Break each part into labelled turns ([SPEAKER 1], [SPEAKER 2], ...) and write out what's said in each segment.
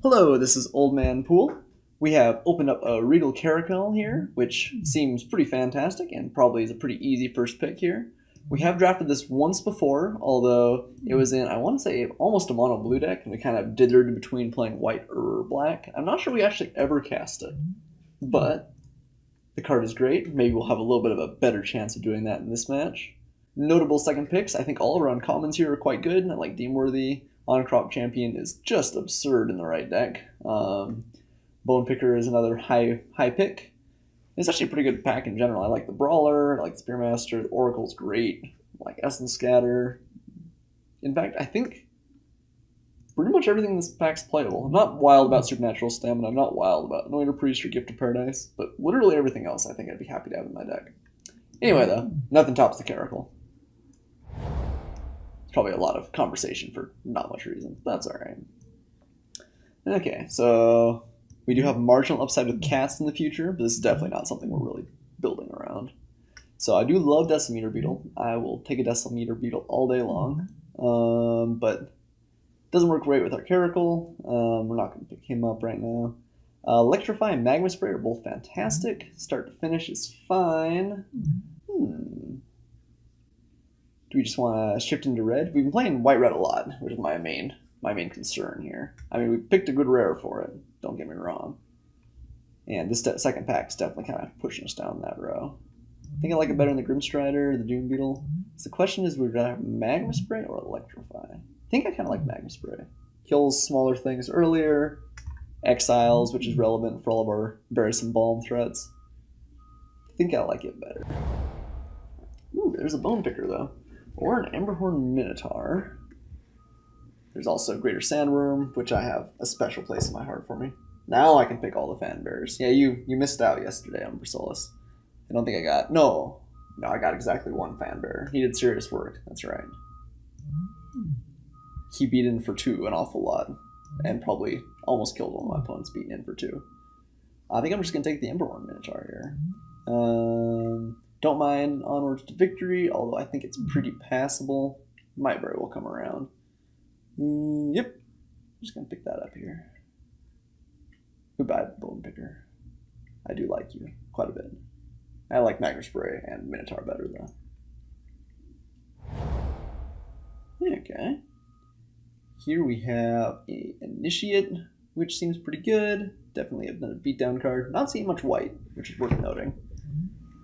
[SPEAKER 1] Hello, this is Old Man Poole. We have opened up a Regal Caracal here, which seems pretty fantastic and probably is a pretty easy first pick here. We have drafted this once before, although it was in, I want to say, almost a mono blue deck, and we kind of dithered between playing white or black. I'm not sure we actually ever cast it, but the card is great. Maybe we'll have a little bit of a better chance of doing that in this match. Notable second picks, I think all around commons here are quite good. I like Deemworthy. On-Crop Champion is just absurd in the right deck. Bone Picker is another high pick. It's actually a pretty good pack in general. I like the Brawler, I like the Spearmaster, the Oracle's great. I like Essence Scatter. In fact, I think pretty much everything in this pack's playable. I'm not wild about Supernatural Stamina, I'm not wild about Anointed Priest or Gift of Paradise, but literally everything else I think I'd be happy to have in my deck. Anyway though, nothing tops the Caracal. Probably a lot of conversation for not much reason. That's alright. Okay, so we do have marginal upside with cats in the future, but this is definitely not something we're really building around. So I do love Decimeter Beetle. I will take a Decimeter Beetle all day long, but it doesn't work great with our Caracal. We're not going to pick him up right now. Electrify and Magma Spray are both fantastic. Start to finish is fine. Do we just want to shift into red? We've been playing white-red a lot, which is my main concern here. I mean, we picked a good rare for it, don't get me wrong. And this second pack is definitely kind of pushing us down that row. I think I like it better than the Grimstrider, the Doom Beetle. So the question is, would we rather have Magma Spray or Electrify? I think I kind of like Magma Spray. Kills smaller things earlier, exiles, which is relevant for all of our Bury Some Balm threats. I think I like it better. Ooh, there's a Bone Picker, though. Or an Emberhorn Minotaur. There's also Greater Sandworm, which I have a special place in my heart for me. Now I can pick all the fanbearers. Yeah, you missed out yesterday on Bersolus. I don't think I got... No, I got exactly one fanbearer. He did serious work, that's right. He beat in for 2 an awful lot. And probably almost killed one of my opponents beating in for 2. I think I'm just going to take the Emberhorn Minotaur here. Don't mind Onwards to Victory, although I think it's pretty passable. Might very well come around. Yep. Just going to pick that up here. Goodbye, Bone Picker. I do like you quite a bit. I like Magma Spray and Minotaur better, though. Okay. Here we have a Initiate, which seems pretty good. Definitely another beatdown card. Not seeing much white, which is worth noting.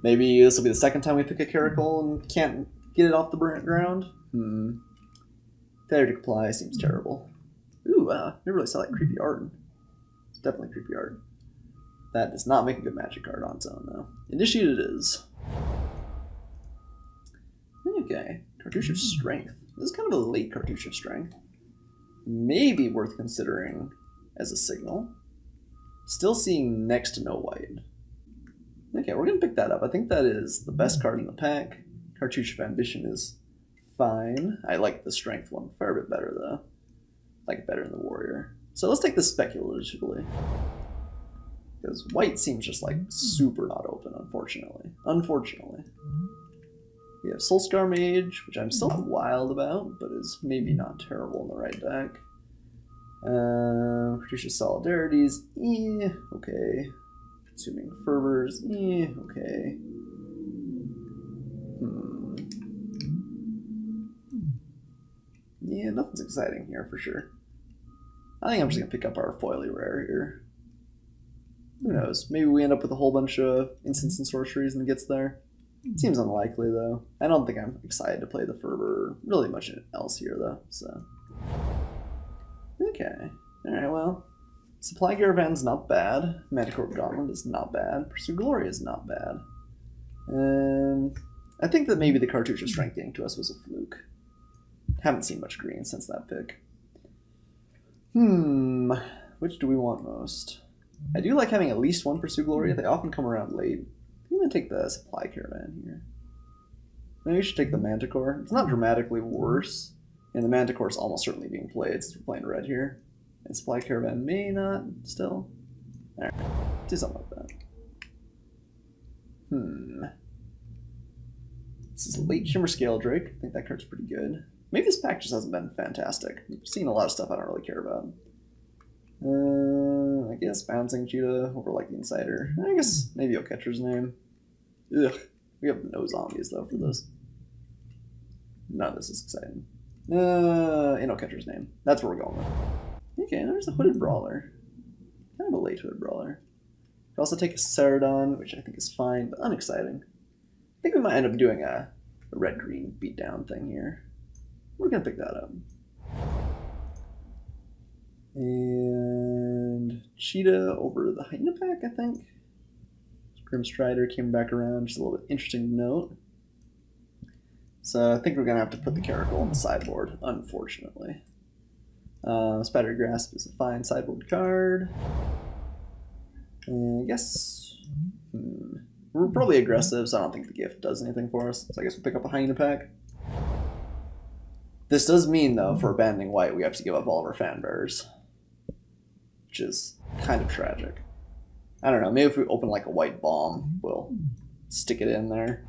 [SPEAKER 1] Maybe this will be the second time we pick a Caracal and can't get it off the ground. Failure to Comply seems terrible. Ooh, never really saw that creepy art. It's definitely creepy art. That does not make a good magic card on its own, though. Initiate it is. Okay, Cartouche of Strength. This is kind of a late Cartouche of Strength. Maybe worth considering as a signal. Still seeing next to no white. Okay, we're going to pick that up. I think that is the best card in the pack. Cartouche of Ambition is fine. I like the Strength one a fair bit better, though. I like it better than the Warrior. So let's take this speculatively. Because white seems just like super not open, unfortunately. We have Soulscar Mage, which I'm still wild about, but is maybe not terrible in the right deck. Cartouche Solidarities, okay. Consuming Fervors, okay. Yeah, nothing's exciting here for sure. I think I'm just going to pick up our foily rare here. Who knows? Maybe we end up with a whole bunch of instants and sorceries and it gets there. Seems unlikely, though. I don't think I'm excited to play the Fervor or really much else here, though. So, okay. Alright, well. Supply Caravan's not bad. Manticore Gauntlet is not bad. Pursue Glory is not bad. I think that maybe the Cartouche of Strength getting to us was a fluke. Haven't seen much green since that pick. Which do we want most? I do like having at least one Pursue Glory. They often come around late. I'm going to take the Supply Caravan here. Maybe we should take the Manticore. It's not dramatically worse. And the Manticore is almost certainly being played since we're playing red here. And Supply Caravan may not still. Alright, do something like that. This is late Shimmer Scale Drake. I think that card's pretty good. Maybe this pack just hasn't been fantastic. I've seen a lot of stuff I don't really care about. guess Bouncing Cheetah over like the Insider. I guess maybe I'll Catcher's Name. Ugh. We have no zombies though for this. None of this is exciting. No Catcher's Name. That's where we're going with. Okay, there's a Hooded Brawler. Kind of a late Hooded Brawler. We also take a Ceradon, which I think is fine, but unexciting. I think we might end up doing a red-green beatdown thing here. We're gonna pick that up. And Cheetah over the Hyena Pack, I think. Grim Strider came back around, just a little bit interesting to note. So I think we're gonna have to put the Caracal on the sideboard, unfortunately. Spider Grasp is a fine sideboard card. And I guess we're probably aggressive, so I don't think the gift does anything for us. So I guess we'll pick up a Hyena Pack. This does mean, though, for abandoning white, we have to give up all of our fan bearers, which is kind of tragic. I don't know, maybe if we open like a white bomb, we'll stick it in there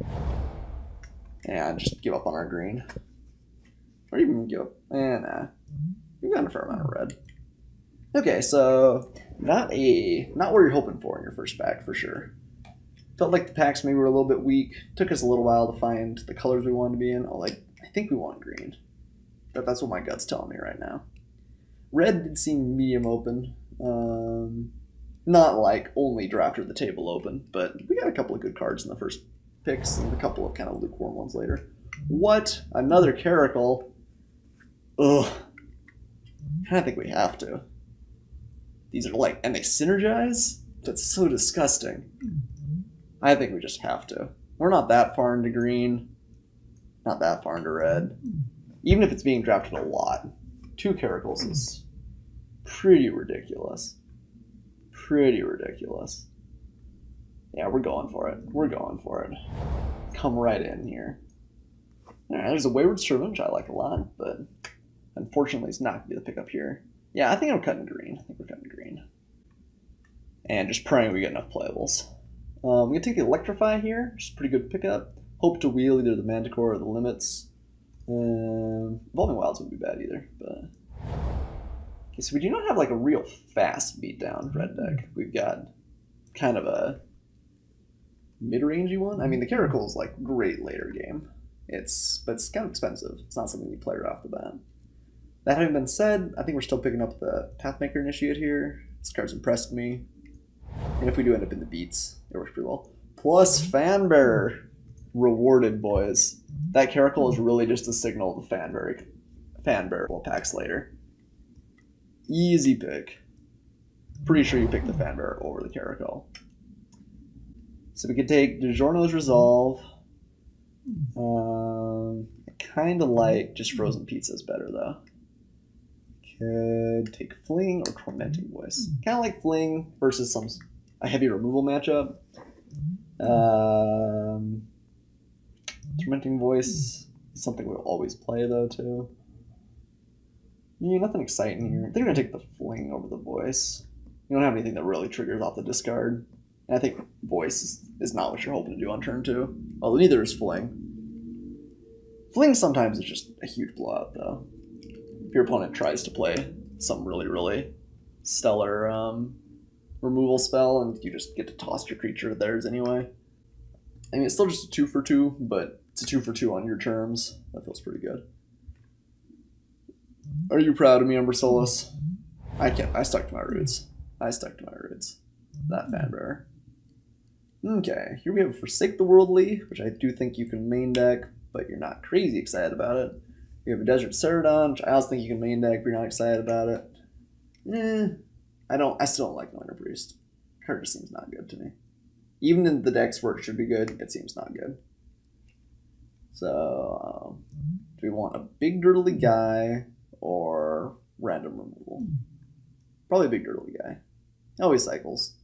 [SPEAKER 1] and just give up on our green. Or even give up, nah. We've got a fair amount of red. Okay, so not what you're hoping for in your first pack, for sure. Felt like the packs maybe were a little bit weak. Took us a little while to find the colors we wanted to be in. Oh, like, I think we want green. But that's what my gut's telling me right now. Red did seem medium open. Not like only drafter the table open, but we got a couple of good cards in the first picks and a couple of kind of lukewarm ones later. What? Another Caracal? Ugh. I don't think we have to. These are like, and they synergize? That's so disgusting. I think we just have to. We're not that far into green. Not that far into red. Even if it's being drafted a lot. 2 Caracals is pretty ridiculous. Pretty ridiculous. Yeah, we're going for it. We're going for it. Come right in here. Alright, there's a Wayward Servant, which I like a lot, but unfortunately it's not going to be the pickup here. Yeah, I think I'm cutting green. I think we're cutting green. And just praying we get enough playables. I'm going to take the Electrify here, which is a pretty good pickup. Hope to wheel either the Manticore or the Limits. Evolving Wilds wouldn't be bad either, but... Okay, so we do not have like a real fast beatdown red deck. We've got kind of a mid-rangey one. I mean, the Caracal is like great later game. But it's kind of expensive. It's not something you play right off the bat. That having been said, I think we're still picking up the Pathmaker Initiate here. This card's impressed me. And if we do end up in the beats, it works pretty well. Plus Fanbearer. Rewarded, boys. That Caracal is really just a signal of the Fanbearer packs later. Easy pick. Pretty sure you pick the Fanbearer over the Caracal. So we could take DiGiorno's Resolve. I kind of like just Frozen Pizzas better, though. Could take Fling or Tormenting Voice. Kind of like Fling versus a heavy removal matchup. Tormenting Voice is something we'll always play, though, too. Yeah, nothing exciting here. I think we're going to take the Fling over the Voice. You don't have anything that really triggers off the discard. And I think Voice is not what you're hoping to do on turn 2. Although neither is Fling. Fling sometimes is just a huge blowout, though. If your opponent tries to play some really, really stellar removal spell, and you just get to toss your creature to theirs anyway. I mean, it's still just a 2 for 2, but it's a 2 for 2 on your terms. That feels pretty good. Are you proud of me, Umber Solus? I stuck to my roots. That Fanbearer. Okay, here we have Forsake the Worldly, which I do think you can main deck, but you're not crazy excited about it. We have a Desert Ceradon, which I also think you can main deck, but you're not excited about it. I still don't like Minor Priest. Card just seems not good to me. Even in the decks where it should be good, it seems not good. So, do we want a big dirtly guy or random removal? Probably a big dirtly guy. Always cycles.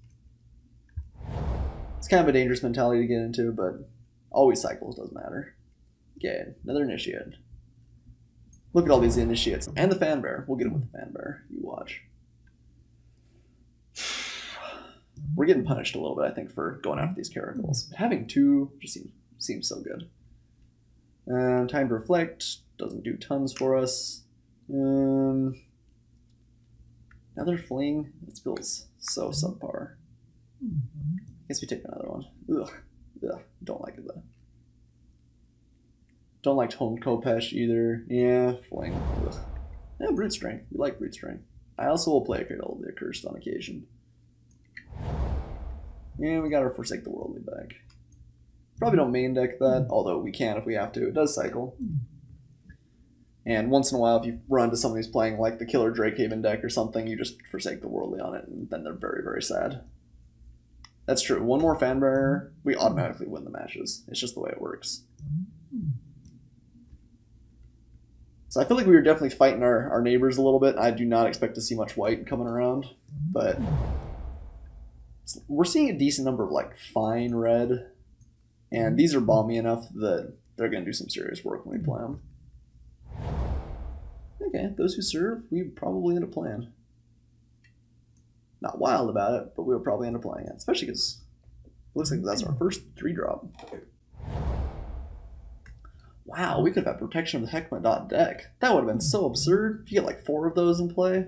[SPEAKER 1] It's kind of a dangerous mentality to get into, but always cycles, doesn't matter. Okay, another Initiate. Look at all these Initiates. And the Fanbearer. We'll get him with the Fanbearer. You watch. We're getting punished a little bit, I think, for going after these Caracals. But having 2 just seems so good. Time to Reflect doesn't do tons for us. Another fling? This feels so subpar. Guess we take another one. Ugh. Ugh. Don't like it though. Don't like Toned Kopesh either. Yeah, fling. Ugh. Yeah, Brute Strength. We like Brute Strength. I also will play a Cradle of the Accursed on occasion. And we got our Forsake the Worldly back. Probably don't main deck that, although we can if we have to. It does cycle. And once in a while, if you run to someone who's playing like the Killer Drakehaven deck or something, you just Forsake the Worldly on it, and then they're very, very sad. That's true. One more Fanbearer, we automatically win the matches. It's just the way it works. So I feel like we were definitely fighting our neighbors a little bit. I do not expect to see much white coming around, but we're seeing a decent number of like fine red, and these are balmy enough that they're going to do some serious work when we play them. Okay, those who serve, we probably end up playing. Not wild about it, but we'll probably end up playing it, especially because it looks like that's our first 3-drop. Wow, we could have had Protection of the Heckma deck. That would have been so absurd if you get like 4 of those in play.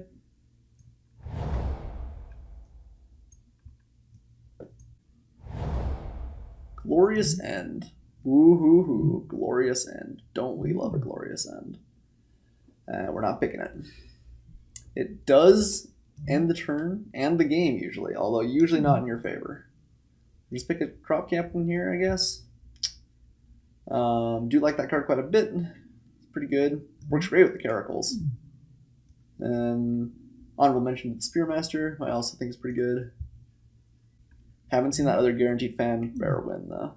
[SPEAKER 1] Glorious End. Woo-hoo-hoo. Glorious End. Don't we love a glorious end? We're not picking it. It does end the turn and the game usually, although usually not in your favor. Just pick a Crop Captain here, I guess. Do like that card quite a bit. It's pretty good. Works great with the Caracals. Honorable mention to the Spearmaster, I also think is pretty good. Haven't seen that other guaranteed Fanbearer win though.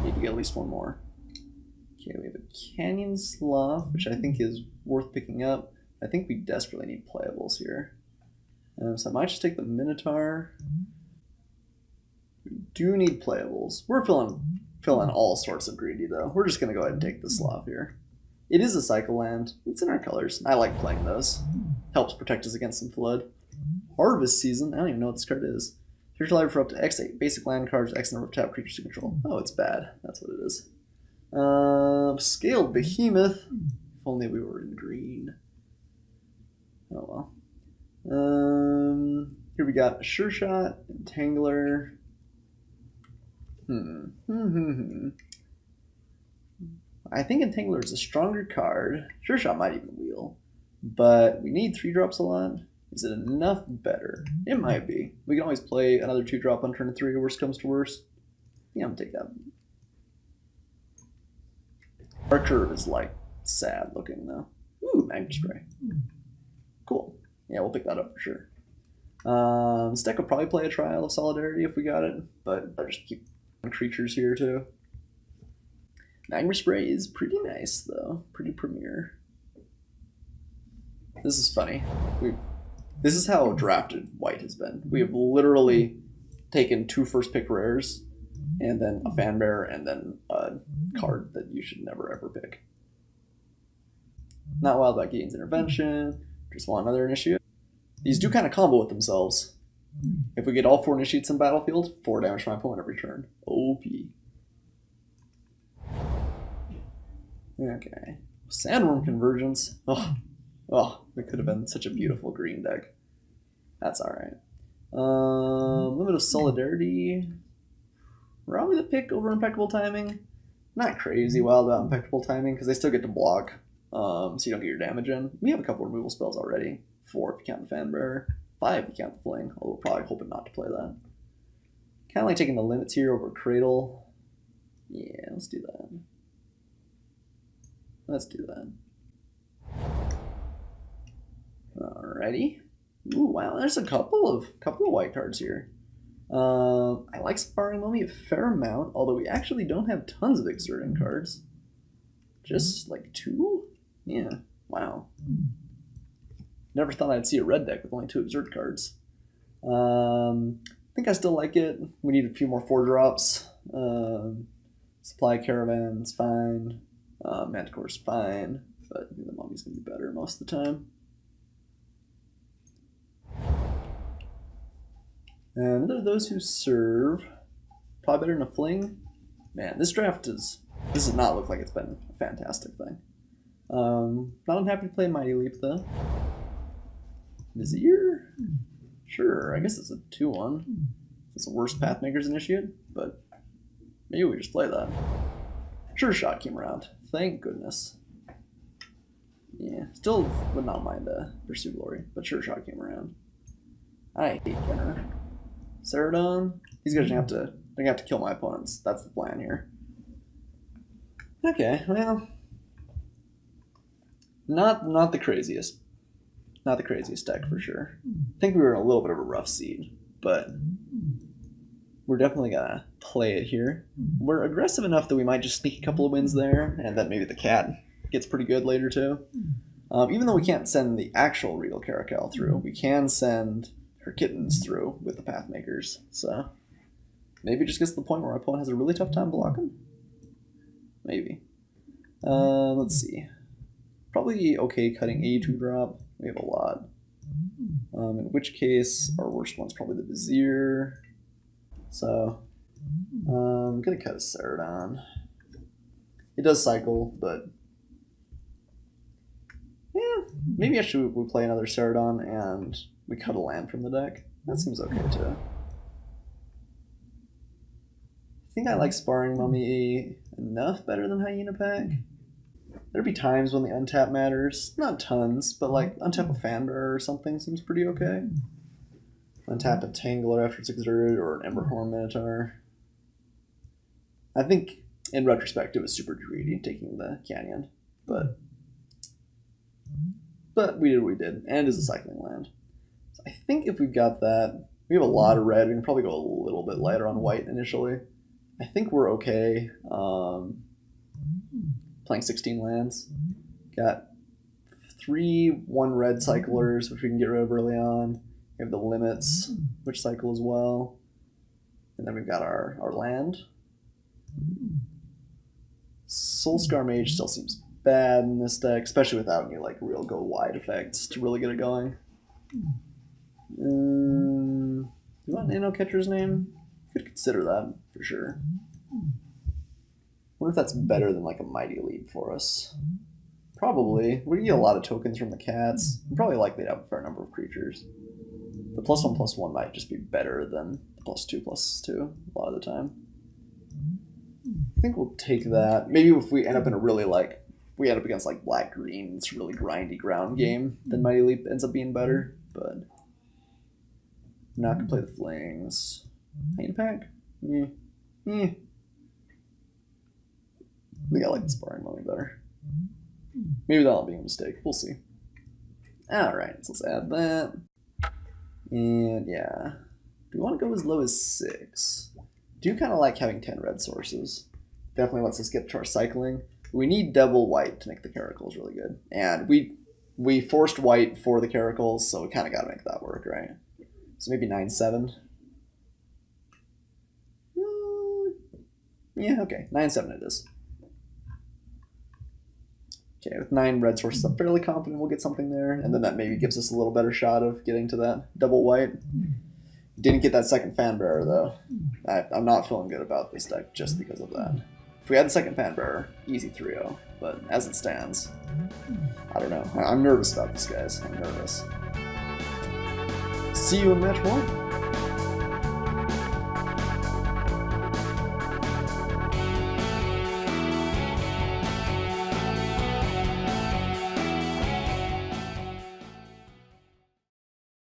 [SPEAKER 1] Need to get at least one more. Okay, we have a Canyon Sloth, which I think is worth picking up. I think we desperately need playables here. So I might just take the Minotaur. We do need playables. We're feeling all sorts of greedy though. We're just gonna go ahead and take the Sloth here. It is a cycle land. It's in our colors. I like playing those. Helps protect us against some flood. Harvest Season. I don't even know what this card is. Here's a library for up to X8 basic land cards, X number of tap creatures to control. Oh, it's bad. That's what it is. Scaled Behemoth. If only we were in green. Oh well. Here we got a Sure Shot, Entangler. I think Entangler is a stronger card. Sure Shot might even wheel. But we need 3-drops a lot. Is it enough better? It might be. We can always play another 2-drop on turn 3, worst comes to worst. Yeah, I'm gonna take that. Our curve is like sad looking though. Ooh, Magnet Spray. Cool. Yeah, we'll pick that up for sure. This deck will probably play a Trial of Solidarity if we got it, but I'll just keep creatures here too. Magma Spray is pretty nice though. Pretty premier. This is funny. This is how drafted white has been. We have literally taken 2 first pick rares, and then a Fanbearer, and then a card that you should never ever pick. Not wild about Gideon's Intervention. Just want another Initiate. These do kind of combo with themselves. If we get all 4 Initiates in battlefield, 4 damage to my opponent every turn. OP. Okay. Sandworm Convergence. Oh, it could have been such a beautiful green deck. That's alright. Limit of Solidarity. Probably the pick over Impeccable Timing. Not crazy wild about Impeccable Timing, because they still get to block, so you don't get your damage in. We have a couple removal spells already. 4 if you count the Fanbearer. 5 if you count the Fling, although we're probably hoping not to play that. Kind of like taking the limits here over Cradle. Yeah, let's do that. Let's do that. Alrighty. Ooh, wow, there's a couple of white cards here. I like Sparring Mummy a fair amount, although we actually don't have tons of Exerting cards. Just like 2? Yeah, wow. Never thought I'd see a red deck with only 2 Exert cards. I think I still like it. We need a few more 4-drops. Supply Caravan's fine. Manticore's fine, but I think the Mummy's going to be better most of the time. And there are those who serve. Probably better than a Fling. Man, this draft does not look like it's been a fantastic thing. Not unhappy to play Mighty Leap though. Vizier? Sure, I guess it's a 2-1. It's the worst Pathmaker's Initiate, but maybe we just play that. Sure Shot came around. Thank goodness. Yeah, still would not mind Pursue Glory, but Sure Shot came around. I hate Kenner. Ceradon? These guys are they're gonna have to kill my opponents. That's the plan here. Okay, well, not the craziest. Not the craziest deck for sure. I think we were in a little bit of a rough seed, but we're definitely gonna play it here. We're aggressive enough that we might just sneak a couple of wins there, and then maybe the cat gets pretty good later too. Even though we can't send the actual Regal Caracal through, we can send her kittens through with the Pathmakers. So maybe it just gets to the point where our opponent has a really tough time blocking. Maybe. Let's see. Probably okay cutting A2 drop. We have a lot. In which case, our worst one's probably the Vizier. So, I'm going to cut a Ceradon. It does cycle, but yeah, maybe actually we play another Ceradon and we cut a land from the deck. That seems okay too. I think I like Sparring Mummy enough better than Hyena Pack. There'd be times when the untap matters. Not tons, but like untap a Fanbearer or something seems pretty okay. Untap a Tangler after it's exerted, or an Emberhorn Minotaur. I think, in retrospect, it was super greedy taking the Canyon, but we did what we did, and it is a cycling land. So I think if we've got that, we have a lot of red. We can probably go a little bit lighter on white initially. I think we're okay playing 16 lands. Got 3 1-red cyclers, which we can get rid of early on. We have the limits, which cycle as well. And then we've got our land. Soulscar Mage still seems bad in this deck, especially without any like real go wide effects to really get it going. Do you want Nano Catcher's name? Could consider that for sure. Wonder if that's better than like a Mighty Leap for us. Probably. We get a lot of tokens from the cats. We're probably likely to have a fair number of creatures. The +1/+1 might just be better than the +2/2 a lot of the time. I think we'll take that. Maybe if we end up in a really we end up against like black-green, it's a really grindy ground game, then Mighty Leap ends up being better, but I'm not gonna play the Flings. Hyena Pack? I think I like the Sparring Mummy better. Maybe that'll be a mistake. We'll see. Alright, so let's add that. And yeah. Do we want to go as low as 6? Do kind of like having 10 red sources. Definitely lets us get to our cycling. We need double white to make the Caracals really good. And we forced white for the Caracals, so we kind of got to make that work, right? So maybe 9/7. Yeah, okay. 9/7 it is. Okay, with 9 red sources, I'm fairly confident we'll get something there, and then that maybe gives us a little better shot of getting to that double white. Didn't get that second Fanbearer, though. I'm not feeling good about this deck just because of that. If we had the second Fanbearer, easy 3-0, but as it stands, I don't know. I'm nervous about this, guys. I'm nervous. See you in match 1.